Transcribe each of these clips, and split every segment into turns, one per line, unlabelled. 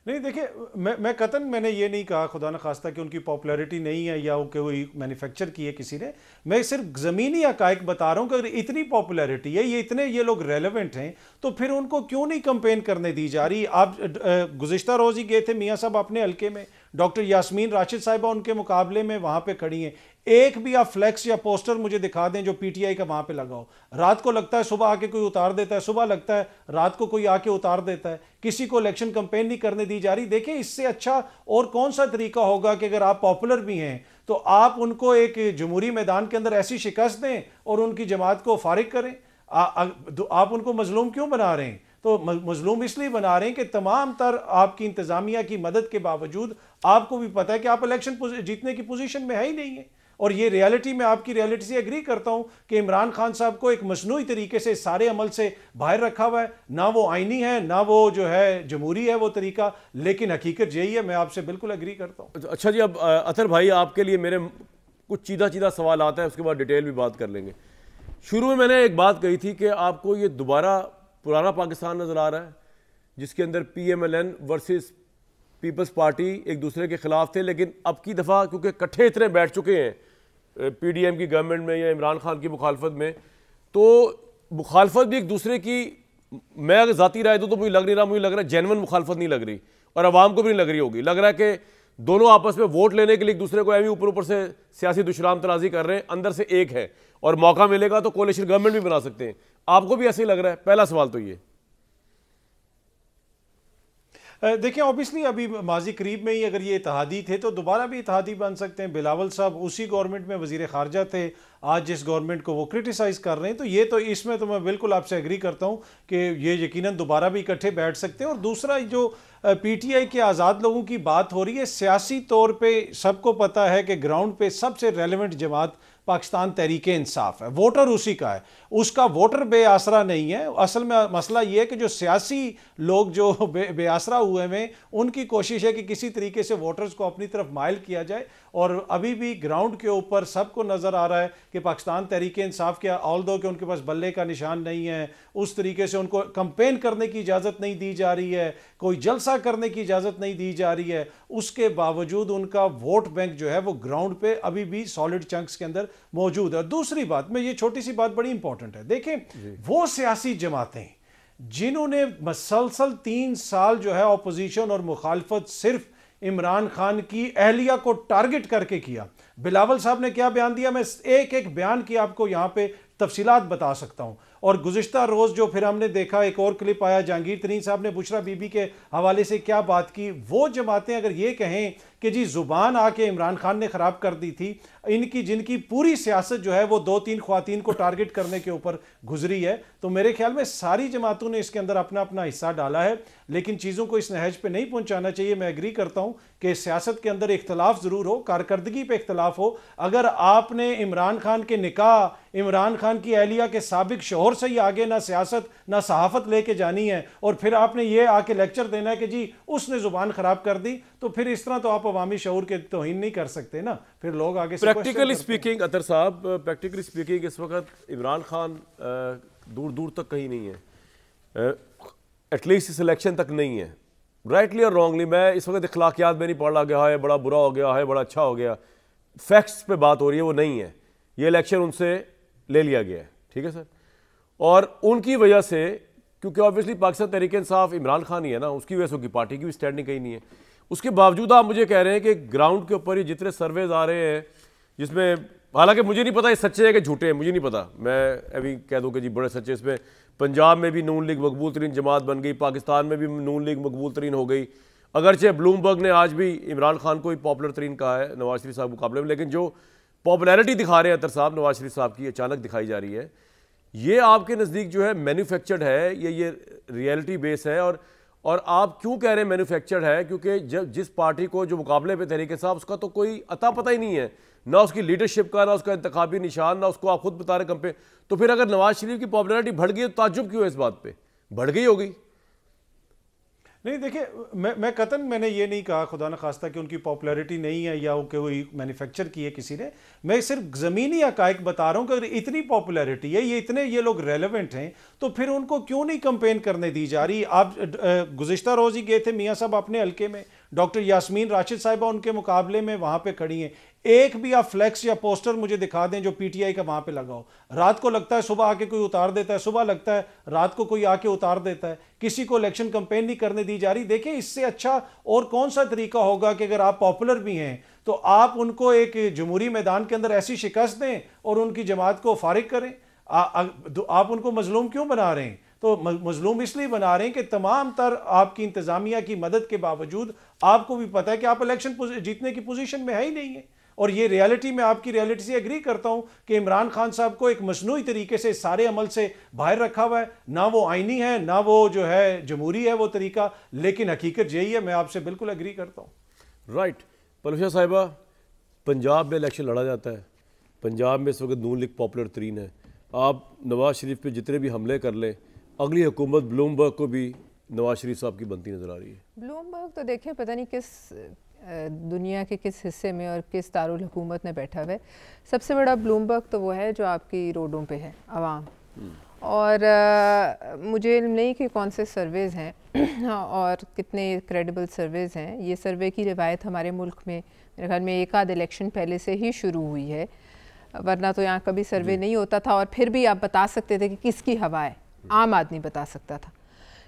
नहीं देखिए, मैंने ये नहीं कहा खुदा न खास्ता कि उनकी पॉपुलैरिटी नहीं है या कोई मैन्युफैक्चर की है किसी ने। मैं सिर्फ ज़मीनी हक़ाइक़ बता रहा हूँ कि अगर इतनी पॉपुलैरिटी है, ये इतने ये लोग रेलेवेंट हैं, तो फिर उनको क्यों नहीं कंपेन करने दी जा रही। आप गुज़िश्ता रोज़ ही गए थे मियाँ साहब अपने हल्के में, डॉक्टर यास्मीन राशिद साहिबा उनके मुकाबले में वहाँ पे खड़ी हैं। एक भी आप फ्लैक्स या पोस्टर मुझे दिखा दें जो पीटीआई का वहाँ पे लगा हो। रात को लगता है सुबह आके कोई उतार देता है, सुबह लगता है रात को कोई आके उतार देता है। किसी को इलेक्शन कंपेन नहीं करने दी जा रही। देखिए, इससे अच्छा और कौन सा तरीका होगा कि अगर आप पॉपुलर भी हैं तो आप उनको एक जमहूरी मैदान के अंदर ऐसी शिकस्त दें और उनकी जमात को फारिग करें। आप उनको मजलूम क्यों बना रहे हैं? तो मजलूम इसलिए बना रहे हैं कि तमाम तर आपकी इंतजामिया की मदद के बावजूद आपको भी पता है कि आप इलेक्शन जीतने की पोजीशन में है ही नहीं है। और ये रियलिटी में आपकी रियलिटी से एग्री करता हूं कि इमरान खान साहब को एक मसनूई तरीके से सारे अमल से बाहर रखा हुआ है। ना वो आईनी है, ना वो जो है जमहूरी है वो तरीका, लेकिन हकीकत यही है। मैं आपसे बिल्कुल एग्री करता हूं।
अच्छा जी, अब अतर भाई आपके लिए मेरे कुछ सीधा सीधा सवाल आता है, उसके बाद डिटेल भी बात कर लेंगे। शुरू में मैंने एक बात कही थी कि आपको ये दोबारा पुराना पाकिस्तान नज़र आ रहा है जिसके अंदर PMLN वर्सेस पीपल्स पार्टी एक दूसरे के खिलाफ थे, लेकिन अब की दफ़ा क्योंकि इकट्ठे इतने बैठ चुके हैं PDM की गवर्नमेंट में या इमरान खान की मुखालफत में, तो मुखालफत भी एक दूसरे की, मैं अगर ज़ाती राय दूँ तो मुझे लग रहा है जेन्युइन मुखालफत नहीं लग रही और आवाम को भी नहीं लग रही होगी। लग रहा है कि दोनों आपस में वोट लेने के लिए एक दूसरे को ऐवी ऊपर ऊपर से सियासी दुश्मन तराजी कर रहे हैं, अंदर से एक है और मौका मिलेगा तो कोalition गवर्नमेंट भी बना सकते हैं। आपको भी ऐसे ही लग रहा है? पहला सवाल तो ये।
देखिए, ऑब्वियसली अभी माजी करीब में ही अगर ये इत्तेहादी थे तो दोबारा भी इत्तेहादी बन सकते हैं। बिलावल साहब उसी गवर्नमेंट में वजीर खारजा थे, आज जिस गवर्नमेंट को वो क्रिटिसाइज कर रहे हैं, तो ये तो इसमें तो मैं बिल्कुल आपसे एग्री करता हूँ कि ये यकीनन दोबारा भी इकट्ठे बैठ सकते हैं। और दूसरा, जो PTI के आज़ाद लोगों की बात हो रही है, सियासी तौर पर सबको पता है कि ग्राउंड पर सबसे रेलिवेंट जमात पाकिस्तान तहरीके इंसाफ है, वोटर उसी का है, उसका वोटर बेआसरा नहीं है। असल में मसला यह है कि जो सियासी लोग जो बेआसरा हुए हैं, उनकी कोशिश है कि किसी तरीके से वोटर्स को अपनी तरफ माइल किया जाए। और अभी भी ग्राउंड के ऊपर सबको नज़र आ रहा है कि पाकिस्तान तहरीके इंसाफ के ऑल्दो कि उनके पास बल्ले का निशान नहीं है, उस तरीके से उनको कंपेन करने की इजाज़त नहीं दी जा रही है, कोई जलसा करने की इजाज़त नहीं दी जा रही है। उसके बावजूद उनका वोट बैंक जो है वो ग्राउंड पे अभी भी सॉलिड चंक्स के अंदर मौजूद है। दूसरी बात, में ये छोटी सी बात बड़ी इंपॉर्टेंट है, देखें वो सियासी जमातें जिन्होंने मसलसल 3 साल जो है अपोजिशन और मुखालफत सिर्फ इमरान खान की अहलिया को टारगेट करके किया। बिलावल साहब ने क्या बयान दिया, मैं एक एक बयान की आपको यहां पे तफसीलात बता सकता हूं। और गुज़िश्ता रोज़ जो फिर हमने देखा, एक और क्लिप आया, जहांगीर तरीन साहब ने बुशरा बीबी के हवाले से क्या बात की। वो जमातें अगर ये कहें कि जी ज़ुबान आके इमरान खान ने ख़राब कर दी थी, इनकी जिनकी पूरी सियासत जो है वो 2-3 ख्वातीन को टारगेट करने के ऊपर गुजरी है, तो मेरे ख्याल में सारी जमातों ने इसके अंदर अपना अपना हिस्सा डाला है। लेकिन चीज़ों को इस नहज पे नहीं पहुंचाना चाहिए। मैं एग्री करता हूं कि सियासत के अंदर इख्तलाफ ज़रूर हो, कारकर्दगी पे इख्तलाफ हो। अगर आपने इमरान खान के निकाह, इमरान खान की अहलिया के साबिक शोहर से ही आगे ना सियासत ना सहाफ़त लेके जानी है और फिर आपने ये आके लेक्चर देना है कि जी उसने ज़ुबान ख़राब कर दी, तो फिर इस तरह तो आप अवामी शऊर के तौहीन नहीं कर सकते ना। फिर लोग आगे से
प्रैक्टिकली स्पीकिंग, अतर साहब, प्रैक्टिकली स्पीकिंग इस वक्त इमरान खान दूर दूर तक कहीं नहीं है, एटलीस्ट इस इलेक्शन तक नहीं है। राइटली और रॉन्गली, मैं इस वक्त इखलाकियात में नहीं पढ़ रहा गया है बड़ा बुरा हो गया है, बड़ा अच्छा हो गया। फैक्ट्स पे बात हो रही है, वो नहीं है। ये इलेक्शन उनसे ले लिया गया है, ठीक है सर। और उनकी वजह से, क्योंकि ऑब्वियसली पाकिस्तान तहरीक इंसाफ इमरान खान ही है ना, उसकी वजह से उनकी पार्टी की भी स्टैंडिंग कहीं नहीं है। उसके बावजूद आप मुझे कह रहे हैं कि ग्राउंड के ऊपर ही जितने सर्वेज आ रहे हैं, जिसमें हालांकि मुझे नहीं पता ये सच्चे हैं कि झूठे हैं, मुझे नहीं पता, मैं अभी कह दूं कि जी बड़े सच्चे। इसमें पंजाब में भी नून लीग मकबूल तरीन जमात बन गई, पाकिस्तान में भी नून लीग मकबूल तरीन हो गई। अगरचे ब्लूमबर्ग ने आज भी इमरान खान को ही पॉपुलर तरीन कहा है नवाज शरीफ साहब मुकाबले में, लेकिन जो पॉपुलैरिटी दिखा रहे हैं अतर साहब नवाज शरीफ साहब की अचानक दिखाई जा रही है, ये आपके नज़दीक जो है मैन्युफैक्चर्ड है, ये रियलिटी बेस है। और आप क्यों कह रहे हैं मैन्युफैक्चर्ड है? क्योंकि जब जिस पार्टी को जो मुकाबले पे तहरीक साहब, उसका तो कोई अता पता ही नहीं है, ना उसकी लीडरशिप का, ना उसका इंतखाबी निशान, ना उसको आप खुद बता रहे कंपेन। तो फिर अगर नवाज शरीफ की पॉपुलैरिटी बढ़ गई तो ताज्जुब क्यों है? इस बात पे बढ़ गई होगी।
नहीं देखिए, मैं कतन मैंने ये नहीं कहा खुदा न खास्ता कि उनकी पॉपुलैरिटी नहीं है या वो कोई मैन्युफैक्चर की है किसी ने। मैं सिर्फ ज़मीनी हक़ाइक़ बता रहा हूँ कि अगर इतनी पॉपुलैरिटी है, ये लोग रेलेवेंट हैं, तो फिर उनको क्यों नहीं कंपेन करने दी जा रही। आप गुज़िश्ता रोज़ ही गए थे मियाँ साहब अपने हल्के में, डॉक्टर यास्मीन राशिद साहिबा उनके मुकाबले में वहाँ पे खड़ी हैं। एक भी आप फ्लैक्स या पोस्टर मुझे दिखा दें जो पीटीआई का वहाँ पे लगा हो। रात को लगता है सुबह आके कोई उतार देता है, सुबह लगता है रात को कोई आके उतार देता है। किसी को इलेक्शन कंपेन नहीं करने दी जा रही। देखिए, इससे अच्छा और कौन सा तरीका होगा कि अगर आप पॉपुलर भी हैं तो आप उनको एक जमहूरी मैदान के अंदर ऐसी शिकस्त दें और उनकी जमात को फारिग करें। आप उनको मजलूम क्यों बना रहे हैं? तो मजलूम इसलिए बना रहे हैं कि तमाम तर आपकी इंतजामिया की मदद के बावजूद आपको भी पता है कि आप इलेक्शन जीतने की पोजीशन में है ही नहीं है। और ये रियलिटी में आपकी रियलिटी से एग्री करता हूं कि इमरान खान साहब को एक मसनूई तरीके से सारे अमल से बाहर रखा हुआ है। ना वो आईनी है, ना वो जो है जमहूरी है वो तरीका, लेकिन हकीकत यही है। मैं आपसे बिल्कुल एग्री करता हूँ।
राइट। परवेश साहिबा, पंजाब में इलेक्शन लड़ा जाता है, पंजाब में इस वक्त नून लीग पॉपुलर तरीन है। आप नवाज शरीफ पे जितने भी हमले कर लें, अगली हुकूमत ब्लूमबर्ग को भी नवाज शरीफ साहब की बनती नज़र आ रही है।
ब्लूमबर्ग तो देखिए पता नहीं किस दुनिया के किस हिस्से में और किस दारुल हुकूमत में बैठा हुआ है। सबसे बड़ा ब्लूमबर्ग तो वो है जो आपकी रोडों पे है, आवाम। और मुझे इल्म नहीं कि कौन से सर्वेज़ हैं और कितने क्रेडिबल सर्वेज़ हैं। ये सर्वे की रिवायत हमारे मुल्क में मेरे ख्याल में एक आध इलेक्शन पहले से ही शुरू हुई है, वरना तो यहाँ कभी सर्वे नहीं होता था। और फिर भी आप बता सकते थे कि किसकी हवा है, आम आदमी बता सकता था।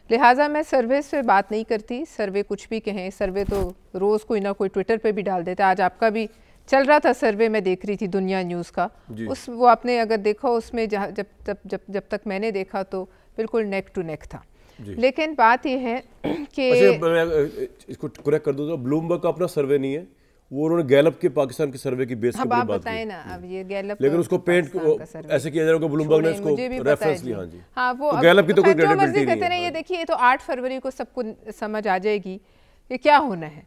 लिहाजा मैं सर्वे से बात नहीं करती। सर्वे कुछ भी कहें, सर्वे तो रोज़ कोई ना कोई ट्विटर पे भी डाल देता है। आज आपका भी चल रहा था सर्वे, मैं देख रही थी दुनिया न्यूज़ का। वो आपने अगर देखा उसमें जब तक मैंने देखा तो बिल्कुल नेक टू नेक था। लेकिन बात यह है कि
इसको करेक्ट कर दो तो ब्लूमबर्ग का अपना सर्वे नहीं है, वो उन्होंने गैलप के पाकिस्तान के सर्वे की बेस पर बात की
ना। अब ये गैलप,
लेकिन उसको पेंट ऐसे किया जा रहा है कि ब्लूमबर्ग ने इसको रेफरेंस लिया। हाँ जी, हाँ वो तो गैलप की तो कोई क्रेडिबिलिटी नहीं है।
ये देखिए, तो 8 फरवरी को सबको समझ आ जाएगी कि क्या होना है।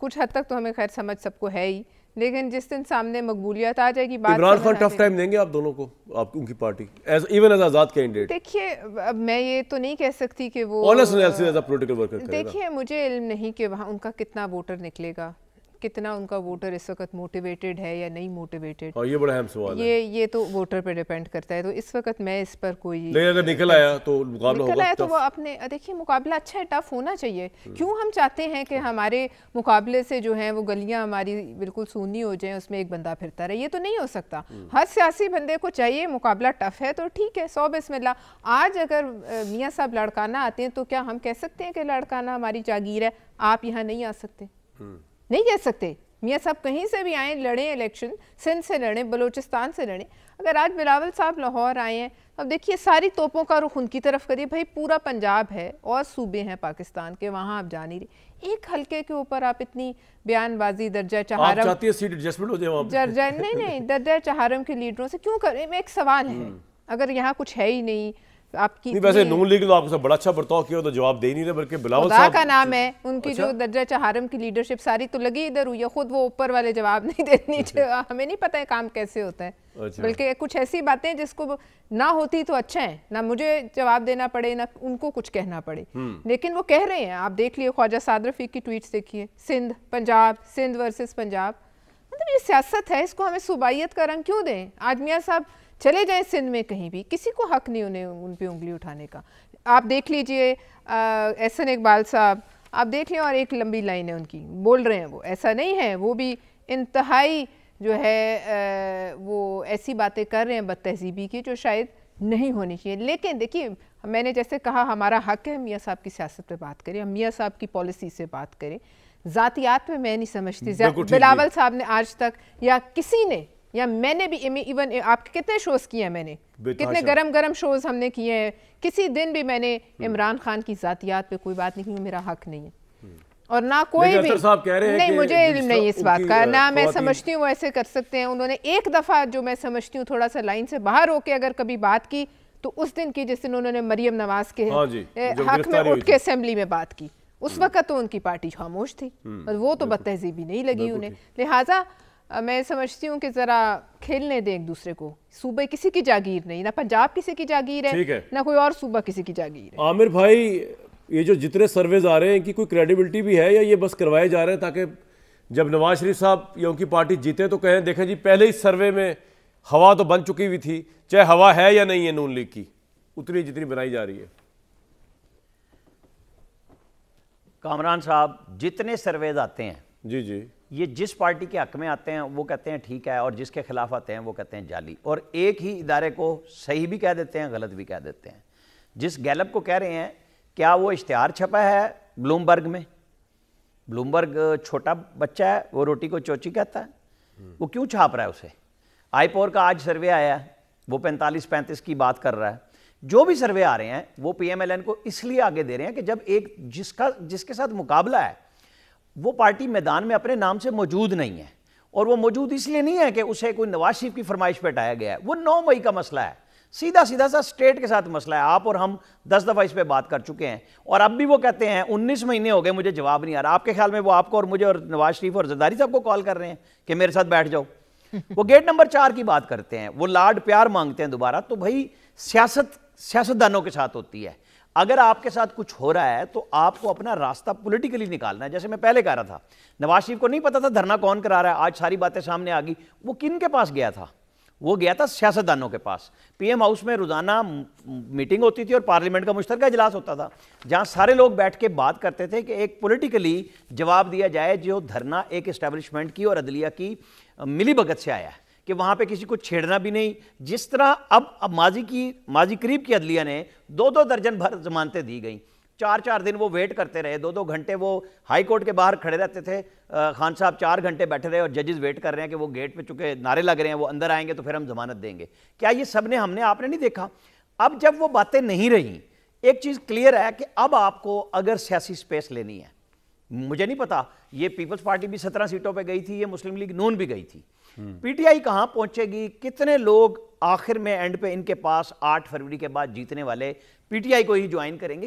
कुछ हद तक तो हमें खैर समझ सबको है ही, लेकिन जिस दिन सामने मकबूलियत आ जाएगी, बात
इमरान खान टफ टाइम देंगे आप दोनों को, आप उनकी पार्टी इवन एज आजाद कैंडिडेट?
देखिए, अब मैं ये तो नहीं कह सकती कि वो
honest analysis as a political worker करेगा।
देखिए, मुझे इल्म नहीं कि वहाँ उनका कितना वोटर निकलेगा, कितना उनका वोटर इस वक्त मोटिवेटेड है या नहीं मोटिवेटेड।
ये बड़ा अहम सवाल है।
ये तो वोटर पे डिपेंड करता है। तो इस वक्त मैं इस पर कोई,
लेकिन अगर निकल आया तो मुकाबला होगा,
तो वो अपने देखिए मुकाबला अच्छा है, टफ होना चाहिए। क्यों हम चाहते हैं कि हमारे मुकाबले से जो है वो गलियां हमारी बिल्कुल सूनी हो जाएं, उसमें एक बंदा फिरता रहे? ये तो नहीं हो सकता। हर सियासी बंदे को चाहिए मुकाबला टफ है तो ठीक है, 100 बिस्मिल्लाह। आज अगर मियाँ साहब लड़काना आते हैं तो क्या हम कह सकते हैं कि लड़काना हमारी जागीर है, आप यहाँ नहीं आ सकते? नहीं कह सकते। मियाँ साहब कहीं से भी आए, लड़ें इलेक्शन, सिंध से लड़ें, बलूचिस्तान से लड़ें। अगर आज बिलावल साहब लाहौर आए हैं, अब देखिए सारी तोपों का रुख उनकी तरफ करिए। भाई पूरा पंजाब है और सूबे हैं पाकिस्तान के, वहाँ आप जा नहीं रहे। एक हल्के के ऊपर आप इतनी बयानबाजी, दर्जा चहारम,
चाहती है सीट एडजस्टमेंट हो जाए वहाँ पे?
नहीं, दर्जा चहारम के लीडरों से क्यों करें? एक सवाल है, अगर यहाँ कुछ है ही नहीं आपकी।
नहीं, वैसे नून लीग तो आपको सब बड़ा अच्छा बर्ताव किया तो जवाब दे ही नहीं रहे, बल्कि बिलावल साहब
का नाम है उनकी जो दर्जा चहारम की लीडरशिप सारी तो लगी इधर हुई है। खुद वो ऊपर वाले जवाब नहीं देते, हमें नहीं पता है काम कैसे होता है। बल्कि कुछ ऐसी बातें जिसको ना होती तो अच्छा है, ना मुझे जवाब देना पड़े ना उनको कुछ कहना पड़े, लेकिन वो कह रहे हैं। आप देख लिए ख्वाजा साद रफीक की ट्वीट्स देखिए, सिंध पंजाब, सिंध वर्सेस पंजाब। मतलब ये सियासत है, इसको हमें सूबाइयत का रंग क्यों दें? आज मियाँ साहब चले जाए सिंध में कहीं भी, किसी को हक नहीं उन्हें उन पे उंगली उठाने का। आप देख लीजिए एहसन इकबाल साहब, आप देख लें, और एक लंबी लाइन है उनकी, बोल रहे हैं वो ऐसा नहीं है, वो भी इंतहाई जो है वो ऐसी बातें कर रहे हैं बदतहजीबी की जो शायद नहीं होनी चाहिए। लेकिन देखिए, मैंने जैसे कहा हमारा हक है मियाँ साहब की सियासत पे बात करें, हम मियाँ साहब की पॉलिसी से बात करें। ज़ातियात में मैं नहीं समझती बिलावल साहब ने आज तक या किसी ने या मैंने भी इवन आपके कितने शोज किए हैं, मैंने कितने गरम शोज हमने किए हैं, किसी दिन भी मैंने इमरान खान की जातियात पे कोई बात नहीं की। मेरा हक नहीं है और ना कोई भी नहीं, मुझे इल्म नहीं इस बात का, ना मैं समझती हूँ वो ऐसे कर सकते हैं। उन्होंने एक दफ़ा जो मैं समझती हूँ थोड़ा सा लाइन से बाहर होके अगर कभी बात की तो उस दिन की जिस दिन उन्होंने मरियम नवाज के हक में उठ के असेंबली में बात की, उस वक्त तो उनकी पार्टी खामोश थी, वो तो बदतहजीबी नहीं लगी उन्हें। लिहाजा मैं समझती हूँ कि ज़रा खेलने दें एक दूसरे को। सूबे किसी की जागीर नहीं, ना पंजाब किसी की जागीर है, ना कोई और सूबा किसी की जागीर है।
आमिर भाई, ये जो जितने सर्वेज आ रहे हैं इनकी कोई क्रेडिबिलिटी भी है या ये बस करवाए जा रहे हैं ताकि जब नवाज शरीफ साहब या उनकी पार्टी जीते तो कहें देखें जी पहले ही सर्वे में हवा तो बन चुकी हुई थी, चाहे हवा है या नहीं है नून लीग की, उतनी जितनी बनाई जा रही है।
कामरान साहब, जितने सर्वेज आते हैं
जी जी,
ये जिस पार्टी के हक में आते हैं वो कहते हैं ठीक है, और जिसके खिलाफ आते हैं वो कहते हैं जाली, और एक ही इदारे को सही भी कह देते हैं, गलत भी कह देते हैं। जिस गैलप को कह रहे हैं, क्या वो इश्तिहार छपा है ब्लूमबर्ग में? ब्लूमबर्ग छोटा बच्चा है, वो रोटी को चोची कहता है, वो क्यों छाप रहा है उसे? आई4 का आज सर्वे आया है, वो 45-35 की बात कर रहा है। जो भी सर्वे आ रहे हैं वो PMLN को इसलिए आगे दे रहे हैं कि जब एक जिसके साथ मुकाबला है वो पार्टी मैदान में अपने नाम से मौजूद नहीं है, और वो मौजूद इसलिए नहीं है कि उसे कोई नवाज शरीफ की फरमाइश पे हटाया गया है। वो 9 मई का मसला है, सीधा सा स्टेट के साथ मसला है। आप और हम 10 दफ़ा इस पे बात कर चुके हैं, और अब भी वो कहते हैं 19 महीने हो गए मुझे जवाब नहीं आ रहा। आपके ख्याल में वो आपको और मुझे और नवाज शरीफ और जरदारी साहब को कॉल कर रहे हैं कि मेरे साथ बैठ जाओ? वो गेट नंबर 4 की बात करते हैं, वो लाड प्यार मांगते हैं दोबारा। तो भाई सियासतदानों के साथ होती है। अगर आपके साथ कुछ हो रहा है तो आपको अपना रास्ता पॉलिटिकली निकालना है। जैसे मैं पहले कह रहा था, नवाज शरीफ को नहीं पता था धरना कौन करा रहा है, आज सारी बातें सामने आ गई। वो किन के पास गया था? वो गया था सियासतदानों के पास। PM हाउस में रोजाना मीटिंग होती थी और पार्लियामेंट का मुश्तरका इजलास होता था, जहां सारे लोग बैठ के बात करते थे कि एक पॉलिटिकली जवाब दिया जाए जो धरना एक एस्टेब्लिशमेंट की और अदलिया की मिली भगत से आया है, कि वहां पे किसी को छेड़ना भी नहीं। जिस तरह अब माजी करीब की अदलिया ने 2-2 दर्जन भर जमानतें दी गई, 4-4 दिन वो वेट करते रहे, 2-2 घंटे वो हाई कोर्ट के बाहर खड़े रहते थे। खान साहब 4 घंटे बैठे रहे और जजेस वेट कर रहे हैं कि वो गेट पे चुके नारे लग रहे हैं, वो अंदर आएंगे तो फिर हम जमानत देंगे। क्या ये सब ने हमने आपने नहीं देखा? अब जब वो बातें नहीं रही, एक चीज़ क्लियर है कि अब आपको अगर सियासी स्पेस लेनी है, मुझे नहीं पता, ये पीपल्स पार्टी भी 17 सीटों पे गई थी, ये मुस्लिम लीग नून भी गई थी, PTI कहाँ पहुंचेगी? कितने लोग आखिर में एंड पे इनके पास 8 फरवरी के बाद जीतने वाले PTI को ही ज्वाइन करेंगे?